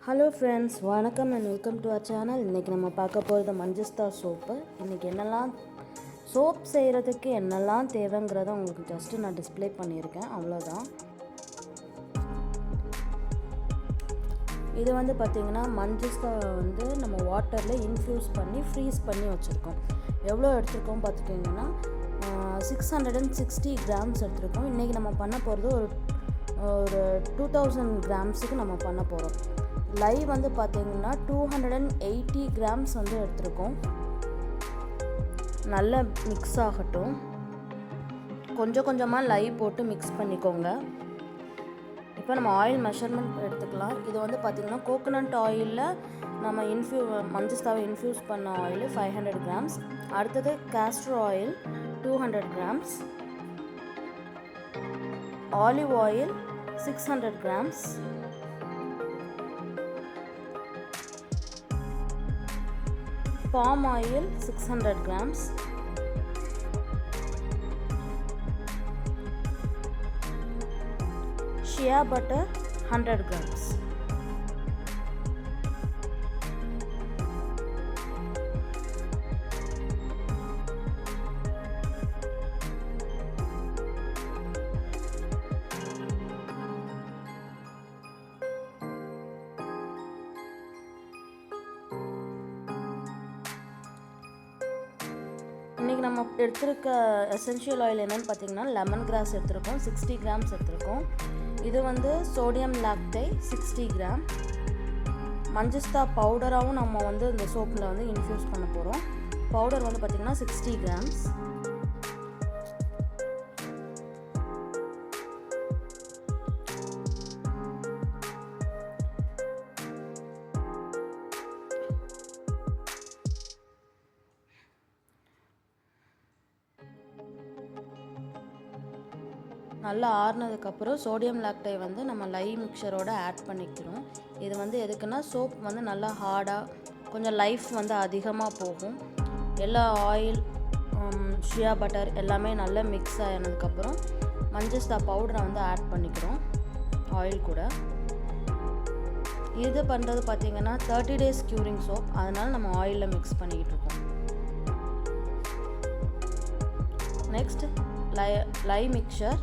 Hello friends, வணக்கம் and welcome to our channel. இன்றைக்கி நம்ம பார்க்க போகிறது மஞ்சஸ்தா சோப்பு. இன்றைக்கி என்னெல்லாம் சோப் செய்கிறதுக்கு என்னெல்லாம் தேவைங்கிறத உங்களுக்கு ஜஸ்ட்டு நான் டிஸ்பிளே பண்ணியிருக்கேன், அவ்வளோதான். இது வந்து பார்த்திங்கன்னா மஞ்சஸ்தா வந்து நம்ம வாட்டரில் இன்ஃப்யூஸ் பண்ணி ஃப்ரீஸ் பண்ணி வச்சுருக்கோம். எவ்வளோ எடுத்துருக்கோம் பார்த்துட்டிங்கன்னா 660 கிராம்ஸ் எடுத்துருக்கோம். இன்றைக்கி நம்ம பண்ண போகிறது ஒரு 2000 கிராம்ஸுக்கு நம்ம பண்ண போகிறோம். லை வந்து பார்த்திங்கன்னா 280 கிராம்ஸ் வந்து எடுத்துருக்கோம். நல்லா மிக்ஸ் ஆகட்டும். கொஞ்சம் கொஞ்சமாக லை போட்டு மிக்ஸ் பண்ணிக்கோங்க. இப்போ நம்ம ஆயில் மெஷர்மெண்ட் எடுத்துக்கலாம். இது வந்து பார்த்திங்கன்னா கோகோனட் ஆயிலில் நம்ம மஞ்சஸ்தாவை இன்ஃப்யூஸ் பண்ண ஆயில் 500 கிராம்ஸ். அடுத்தது castor oil 200 grams, olive oil 600 grams, palm oil 600 grams, shea butter 100 grams. இன்றைக்கி நம்ம எடுத்துருக்க எசென்ஷியல் ஆயில் என்னென்னு பார்த்திங்கன்னா லெமன் கிராஸ் எடுத்துருக்கோம், 60 கிராம்ஸ் எடுத்துருக்கோம். இது வந்து சோடியம் லாக்டை 60 கிராம். மஞ்சஸ்தா பவுடராகவும் நம்ம வந்து இந்த சோப்பில் வந்து இன்ஃப்யூஸ் பண்ண போகிறோம். பவுடர் வந்து பார்த்திங்கன்னா 60 கிராம்ஸ். நல்லா ஆறுனதுக்கப்புறம் சோடியம் லாக்டை வந்து நம்ம லை மிக்சரோடு ஆட் பண்ணிக்கிறோம். இது வந்து எதுக்குன்னா சோப் வந்து நல்லா ஹார்டாக கொஞ்சம் லைஃப் வந்து அதிகமாக போகும். எல்லா ஆயில், ஷியா பட்டர் எல்லாமே நல்லா மிக்ஸ் ஆனதுக்கப்புறம் மஞ்சஸ்தா பவுடரை வந்து ஆட் பண்ணிக்கிறோம் ஆயில் கூட. இது பண்ணுறது பார்த்திங்கன்னா 30 days க்யூரிங் சோப், அதனால் நம்ம ஆயிலில் மிக்ஸ் பண்ணிக்கிட்டு இருக்கோம். நெக்ஸ்ட் லை மிக்சர்,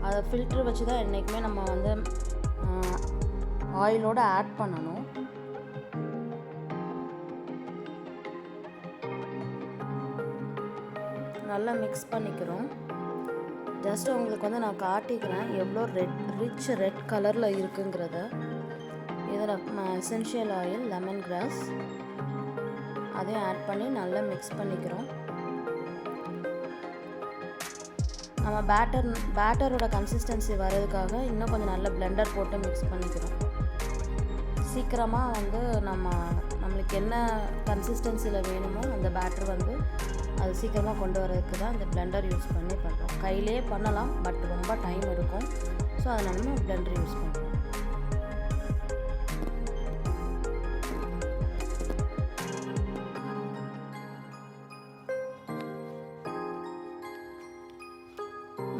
அதை ஃபில்ட்ரு வச்சு தான் என்றைக்குமே நம்ம வந்து ஆயிலோடு ஆட் பண்ணணும். நல்லா மிக்ஸ் பண்ணிக்கிறோம். ஜஸ்ட் உங்களுக்கு வந்து நான் காட்டிக்கிறேன் எவ்வளோ ரிச் ரெட் கலரில் இருக்குங்கிறத. இதில் எசென்ஷியல் ஆயில் லெமன் கிராஸ் அதையும் ஆட் பண்ணி நல்லா மிக்ஸ் பண்ணிக்கிறோம். நம்ம பேட்டரோட கன்சிஸ்டன்சி வர்றதுக்காக இன்னும் கொஞ்சம் நல்ல பிளெண்டர் போட்டு மிக்ஸ் பண்ணிக்கிறோம். சீக்கிரமாக வந்து நம்மளுக்கு என்ன கன்சிஸ்டன்சியில் வேணுமோ அந்த பேட்டர் வந்து அது சீக்கிரமாக கொண்டு வரதுக்கு தான் இந்த பிளெண்டர் யூஸ் பண்ணி பண்ணுறோம். கையிலே பண்ணலாம், பட் ரொம்ப டைம் எடுக்கும். ஸோ அதனால நம்ம பிளெண்டர் யூஸ் பண்ணுறோம்.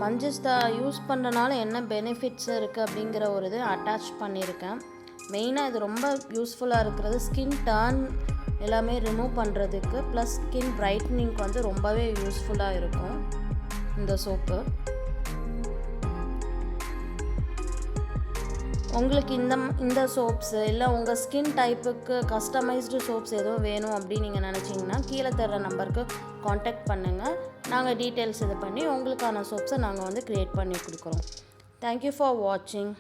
மஞ்சஸ்தா யூஸ் பண்ணுறனால என்ன பெனிஃபிட்ஸ் இருக்குது அப்படிங்கிற ஒரு இது அட்டாச் பண்ணியிருக்கேன். மெயினாக இது ரொம்ப யூஸ்ஃபுல்லாக இருக்கிறது ஸ்கின் டர்ன் எல்லாமே ரிமூவ் பண்ணுறதுக்கு, ப்ளஸ் ஸ்கின் பிரைட்னிங்க்கு வந்து ரொம்பவே யூஸ்ஃபுல்லாக இருக்கும் இந்த சோப்பு. உங்களுக்கு இந்த சோப்ஸு இல்லை உங்கள் ஸ்கின் டைப்புக்கு கஸ்டமைஸ்டு சோப்ஸ் எதுவும் வேணும் அப்படின்னு நீங்கள் நினச்சிங்கன்னா கீழே தர்ற நம்பருக்கு காண்டாக்ட் பண்ணுங்கள். நாங்கள் டீட்டெயில்ஸ் இது பண்ணி உங்களுக்கான சோப்ஸை நாங்கள் வந்து க்ரியேட் பண்ணி கொடுக்குறோம். தேங்க்யூ ஃபார் வாட்சிங்.